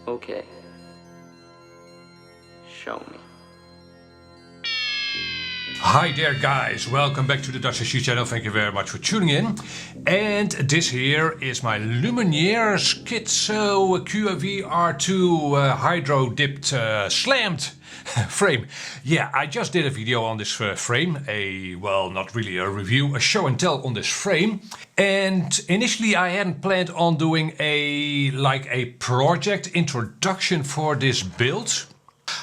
Okay. Show me. Hi there guys, welcome back to the Dutch SG channel, thank you very much for tuning in. And this here is my Lumenier Skitzo QAV R-2 hydro dipped slammed frame. Yeah, I just did a video on this frame, well, not really a review, a show and tell on this frame. And initially I hadn't planned on doing a project introduction for this build.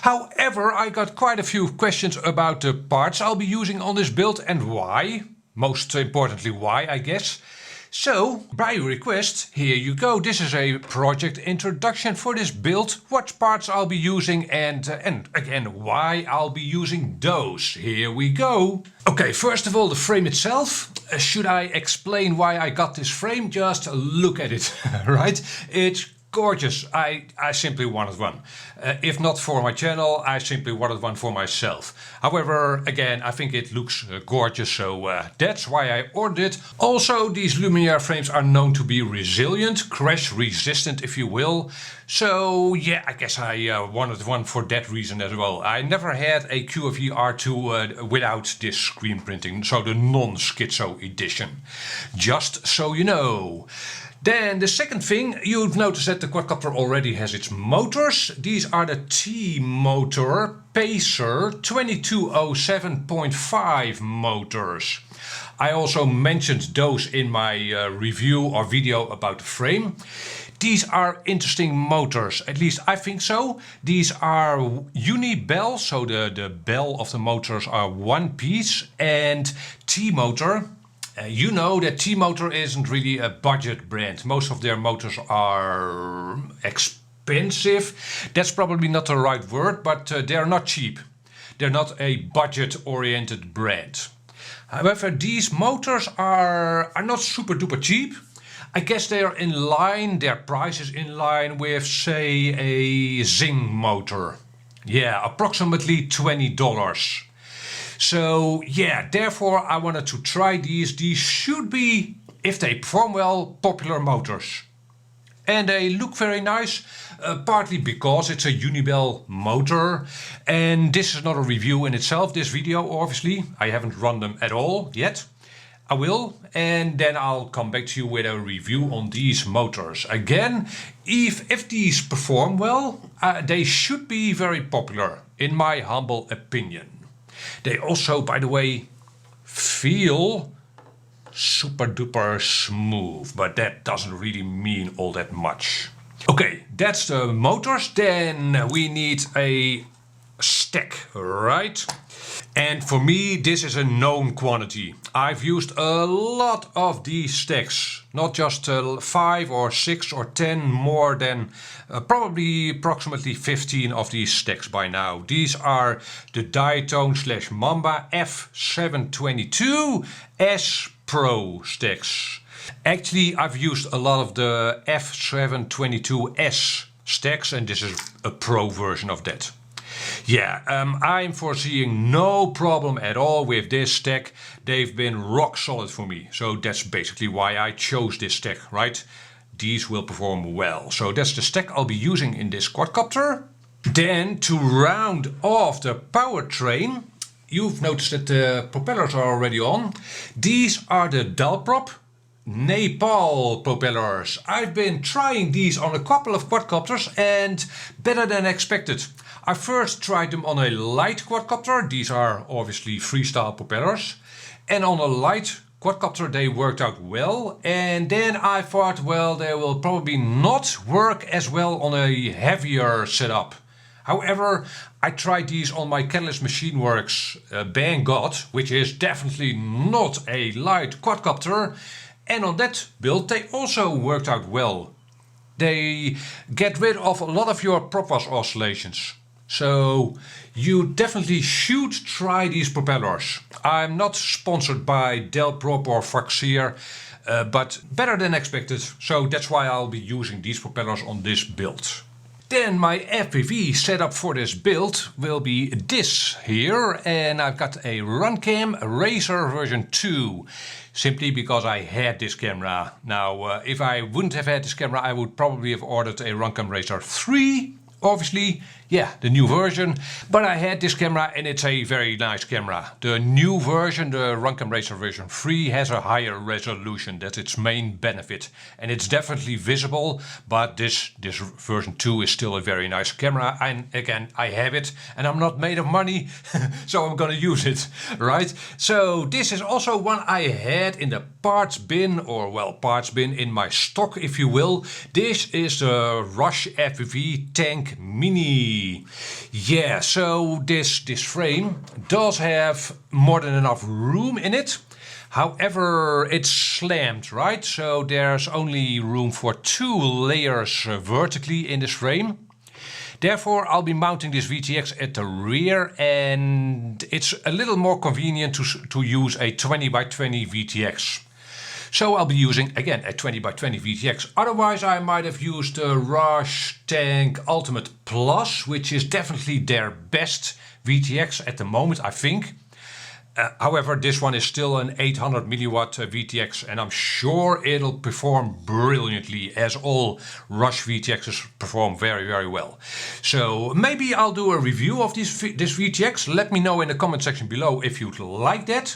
However, I got quite a few questions about the parts I'll be using on this build and why. Most importantly, why, I guess. So, by request, here you go. This is a project introduction for this build. What parts I'll be using and again, why I'll be using those. Here we go. Okay, first of all, the frame itself. Should I explain why I got this frame? Just look at it, right? It's gorgeous. I simply wanted one. If not for my channel, I simply wanted one for myself. However, again, I think it looks gorgeous, so that's why I ordered it. Also, these Lumenier frames are known to be resilient, crash resistant if you will. So yeah, I guess I wanted one for that reason as well. I never had a QAV R2 without this screen printing, so the non-Skitzo edition. Just so you know. Then the second thing, you've noticed that the quadcopter already has its motors. These are the T-motor Pacer 2207.5 motors. I also mentioned those in my review or video about the frame. These are interesting motors, at least I think so. These are uni-bell, so the bell of the motors are one piece, and T-motor. You know that T-motor isn't really a budget brand. Most of their motors are expensive. That's probably not the right word, but they're not cheap. They're not a budget-oriented brand. However, these motors are not super duper cheap. I guess they are in line, their price is in line with, say, a Zing motor. Yeah, approximately $20. So yeah, therefore I wanted to try these. These should be, if they perform well, popular motors. And they look very nice, partly because it's a Unibell motor. And this is not a review in itself, this video obviously. I haven't run them at all yet. I will, and then I'll come back to you with a review on these motors. Again, if these perform well, they should be very popular, in my humble opinion. They also, by the way, feel super duper smooth, but that doesn't really mean all that much. Okay, that's the motors. Then we need a stack, right? And for me, this is a known quantity. I've used a lot of these stacks, not just 5 or 6 or 10, more than probably approximately 15 of these stacks by now. These are the Diatone / Mamba F722 S Pro stacks. Actually, I've used a lot of the F722S stacks, and this is a Pro version of that. Yeah, I'm foreseeing no problem at all with this stack. They've been rock solid for me. So that's basically why I chose this stack, right? These will perform well. So that's the stack I'll be using in this quadcopter. Then to round off the powertrain, you've noticed that the propellers are already on. These are the DALprop Nepal propellers. I've been trying these on a couple of quadcopters and better than expected. I first tried them on a light quadcopter. These are obviously freestyle propellers. And on a light quadcopter they worked out well. And then I thought, well, they will probably not work as well on a heavier setup. However, I tried these on my Catalyst Machine Works Banggood, which is definitely not a light quadcopter. And on that build they also worked out well. They get rid of a lot of your prop wash oscillations. So you definitely should try these propellers. I'm not sponsored by DALprop or Foxeer, but better than expected. So that's why I'll be using these propellers on this build. Then my FPV setup for this build will be this here, and I've got a Runcam Racer version 2, simply because I had this camera. Now, if I wouldn't have had this camera, I would probably have ordered a Runcam Racer 3. Obviously, yeah, the new version, but I had this camera and it's a very nice camera. The new version, the Runcam Racer version 3, has a higher resolution. That's its main benefit, and it's definitely visible, but this version 2 is still a very nice camera, and again, I have it and I'm not made of money, so I'm gonna use it, right? So this is also one I had in the parts bin, or well, parts bin in my stock, if you will. This is the Rush FPV Tank Mini. Yeah, so this frame does have more than enough room in it. However, it's slammed, right? So there's only room for 2 layers vertically in this frame. Therefore, I'll be mounting this VTX at the rear, and it's a little more convenient to use a 20x20 VTX. So I'll be using, again, a 20x20 VTX. Otherwise, I might have used the Rush Tank Ultimate Plus, which is definitely their best VTX at the moment, I think. However, this one is still an 800 milliwatt VTX, and I'm sure it'll perform brilliantly, as all Rush VTXs perform very, very well. So maybe I'll do a review of this VTX. Let me know in the comment section below if you'd like that.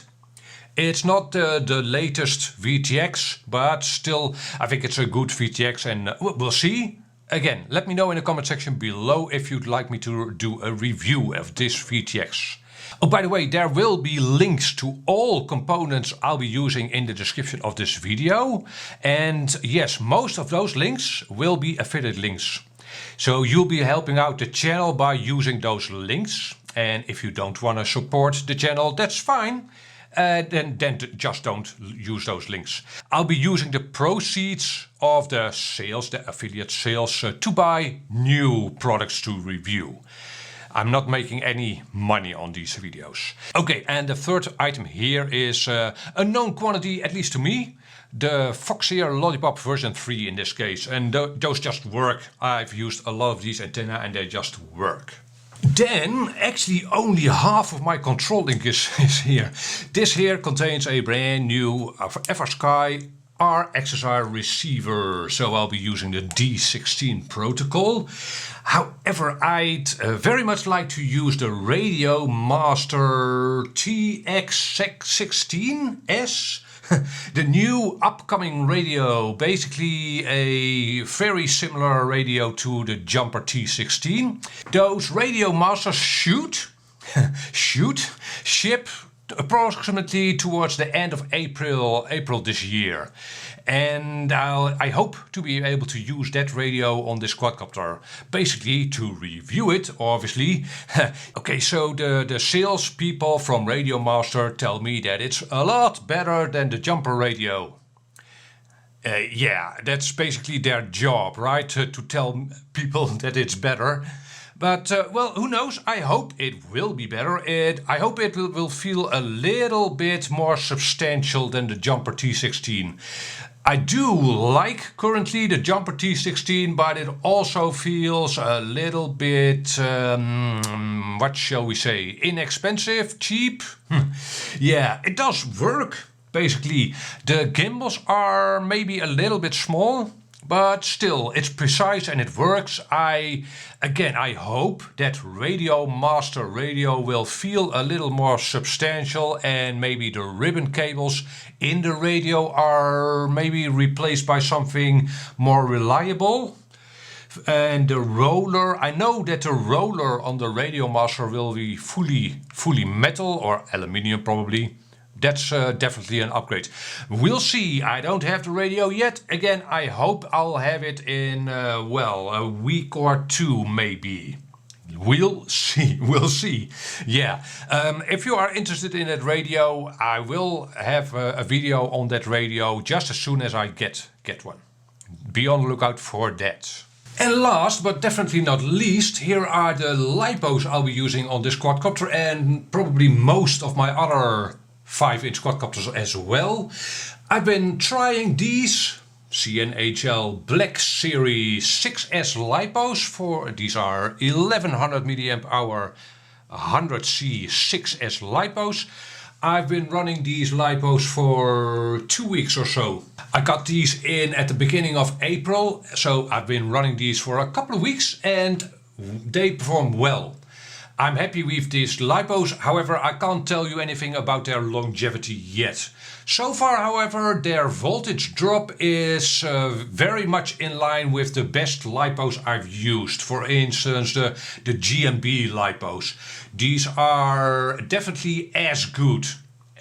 It's not the latest VTX, but still I think it's a good VTX, and we'll see. Again, let me know in the comment section below if you'd like me to do a review of this VTX. Oh, by the way, there will be links to all components I'll be using in the description of this video. And yes, most of those links will be affiliate links. So you'll be helping out the channel by using those links. And if you don't want to support the channel, that's fine. Then just don't use those links. I'll be using the proceeds of the sales, the affiliate sales, to buy new products to review. I'm not making any money on these videos. Okay, and the third item here is a known quantity, at least to me. The Foxeer Lollipop version 3 in this case. And those just work. I've used a lot of these antennae and they just work. Then, actually only half of my control link is here. This here contains a brand new FrSky R-XSR receiver, so I'll be using the D16 protocol. However, I'd very much like to use the Radio Master TX16S. The new upcoming radio, basically a very similar radio to the Jumper T16. Those Radio Masters ship approximately towards the end of April this year. And I hope to be able to use that radio on this quadcopter, basically to review it, obviously. Okay, so the sales people from Radio Master tell me that it's a lot better than the Jumper radio. Yeah, that's basically their job, right? To tell people that it's better. But, well, who knows? I hope it will be better. I hope it will feel a little bit more substantial than the Jumper T16. I do like currently the Jumper T16, but it also feels a little bit, what shall we say, inexpensive, cheap? Yeah, it does work, basically. The gimbals are maybe a little bit small, but still, it's precise and it works. I hope that Radio Master radio will feel a little more substantial, and maybe the ribbon cables in the radio are maybe replaced by something more reliable. And the roller, I know that the roller on the Radio Master will be fully metal or aluminium probably. That's definitely an upgrade. We'll see. I don't have the radio yet. Again, I hope I'll have it in, well, a week or two maybe. We'll see. We'll see. Yeah. If you are interested in that radio, I will have a video on that radio just as soon as I get one. Be on the lookout for that. And last but definitely not least, here are the Lipos I'll be using on this quadcopter, and probably most of my other 5-inch quadcopters as well. I've been trying these CNHL Black Series 6S Lipos these are 1100 mAh 100C 6S Lipos. I've been running these Lipos for 2 weeks or so. I got these in at the beginning of April, so I've been running these for a couple of weeks and they perform well. I'm happy with these Lipos, however I can't tell you anything about their longevity yet. So far, however, their voltage drop is very much in line with the best Lipos I've used. For instance, the GMB Lipos. These are definitely as good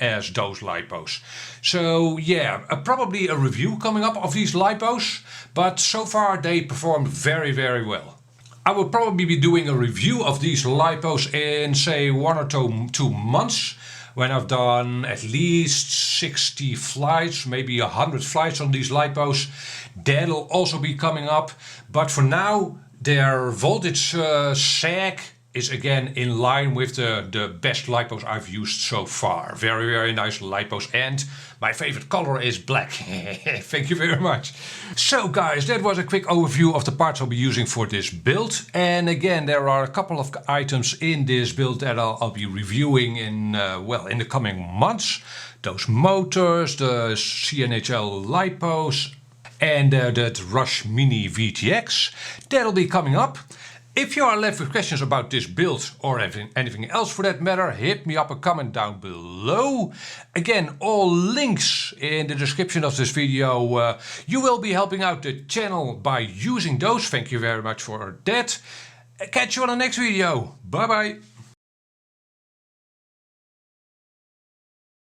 as those Lipos. So yeah, probably a review coming up of these Lipos, but so far they perform very, very well. I will probably be doing a review of these Lipos in say 1 or 2 months, when I've done at least 60 flights, maybe 100 flights on these Lipos. That'll also be coming up, but for now their voltage sag is again in line with the best Lipos I've used so far. Very, very nice Lipos, and my favorite color is black. Thank you very much. So guys, that was a quick overview of the parts I'll be using for this build. And again, there are a couple of items in this build that I'll be reviewing in the coming months. Those motors, the CNHL Lipos, and that Rush Mini VTX. That'll be coming up. If you are left with questions about this build or anything else for that matter, hit me up a comment down below. Again, all links in the description of this video. You will be helping out the channel by using those. Thank you very much for that. Catch you on the next video. Bye bye.